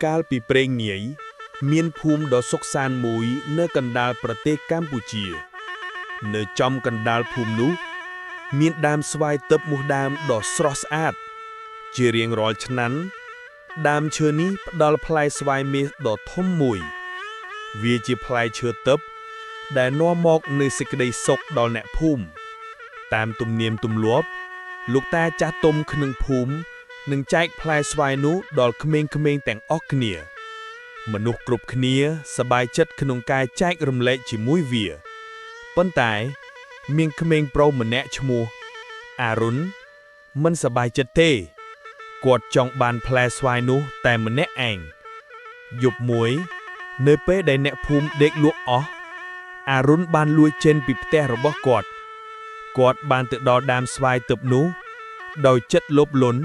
កាលពីព្រេងនាយមានភូមិដ៏សុខសាន្តមួយនៅកណ្ដាលប្រទេសកម្ពុជានៅចំកណ្ដាលភូមិនោះមានដើមស្វាយទិព្វមួយដើមដ៏ស្រស់ស្អាតជារៀងរាល់ឆ្នាំដើមឈើនេះផ្ដល់ផ្លែស្វាយមាសដ៏ធំមួយវាជាផ្លែឈើទិព្វដែលនាំមកនូវសេចក្តីសុខដល់អ្នកភូមិតាមទំនៀមទម្លាប់លោកតាចាស់ទុំក្នុងភូមិនឹងចែកផ្លែស្វាយនោះដល់ក្មេងៗទាំងអស់គ្នាមនុស្សគ្រប់គ្នាសប្បាយចិត្តក្នុងការចែករំលែកជាមួយវាប៉ុន្តែមានក្មេងប្រុសម្នាក់ឈ្មោះអារុនមិនសប្បាយចិត្តទេគាត់ចង់បានផ្លែស្វាយនោះតែម្នាក់ឯងយប់មួយនៅពេលដែលអ្នកភូមិដេកលក់អស់អារុនបានលួចចេញពីផ្ទះរបស់គាត់បានទៅដល់ដើមស្វាយទិព្វនោះដោយចិត្តលោភលន់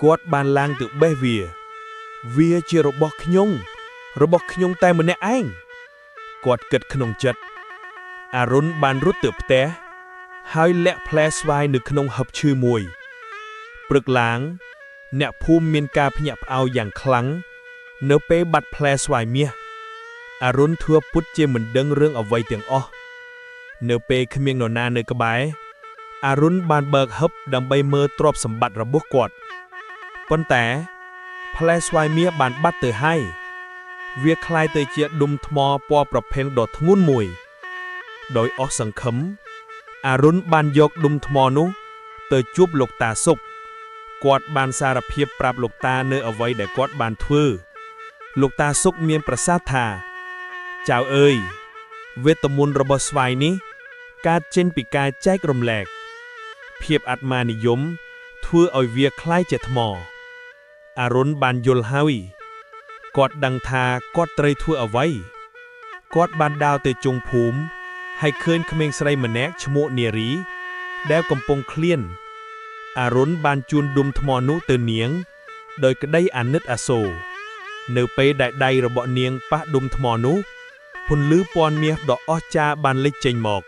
គាត់បានឡើងទៅបេះវាជារបស់ខ្ញុំតែម្នាក់ឯងគាត់គិតក្នុងចិត្តអារុនបានរត់ទៅផ្ទះហើយលាក់ផ្លែស្វាយនៅក្នុងហឹបឈើមួយព្រឹកឡើងអ្នកភូមិមានការភ្ញាក់ផ្អើលយ៉ាងខ្លាំងនៅពេលបាត់ផ្លែស្វាយមាសអារុនធ្វើពុតជាមិនដឹងរឿងអ្វីទាំងអស់នៅពេលគ្មាននរណានៅក្បែរអារុនបានបើកហឹបដើម្បីមើលទ្រព្យសម្បត្តិរបស់គាត់ប៉ុន្តែផ្លែស្វាយមាសបានបាត់ទៅហើយវាคล้ายទៅជាដុំថ្មពណ៌ប្រផេះដ៏ធ្ងន់មួយដោយអស់សង្ឃឹមអារុនបានយកដុំថ្មនោះទៅជួបលោកតាសុកគាត់បានសារភាពប្រាប់លោកតានៅអ្វីដែលគាត់បានធ្វើលោកតាសុកមានប្រសាសន៍ថាចៅអើយវេទមន្តរបស់ស្វាយនេះកើតចេញពីការចែករំលែកភាពអាត្មានិយមធ្វើឲ្យវាคล้ายជាថ្មអារុនបានយល់ហើយគាត់ដឹងថាគាត់ត្រូវធ្វើអ្វីគាត់បានដើរទៅជុំភូមិហើយឃើញក្មេងស្រីម្នាក់ឈ្មោះនារីដែលកំពុងឃ្លានអារុនបានជូនដុំថ្មនោះទៅនាងដោយក្តីអាណិតអាសូរនៅពេលដែលដៃរបស់នាងប៉ះដុំថ្មនោះពន្លឺពណ៌មាសដ៏អស្ចារ្យបានលេចចេញមក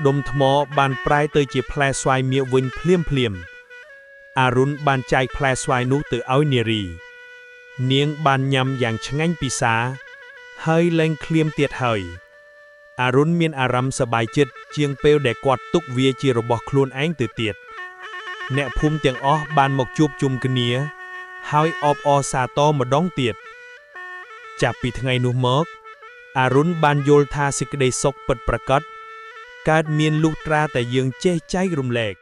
ដុំថ្មបានប្រែទៅជាផ្លែស្វាយមាសវិញភ្លាមអារុនបានចែកផ្លែស្វាយនោះទៅឲ្យនារីនាងបានញ៉ាំយ៉ាងឆ្ងាញ់ពិសាហើយលែងឃ្លាមទៀតហើយអារុនមានអារម្មណ៍សប្បាយចិត្តជាងពេលដែលគាត់ទុកវាជារបស់ខ្លួនឯងទៅទៀតអ្នកភូមិទាំងអស់បានមកជួបជុំគ្នាហើយអបអរសាទរម្ដងទៀតចាប់ពីថ្ងៃនោះមកអារុនបានយល់ថាសេចក្តីសុខពិតប្រាកដកើតមានលុះត្រាតែយើងចេះចែករំលែក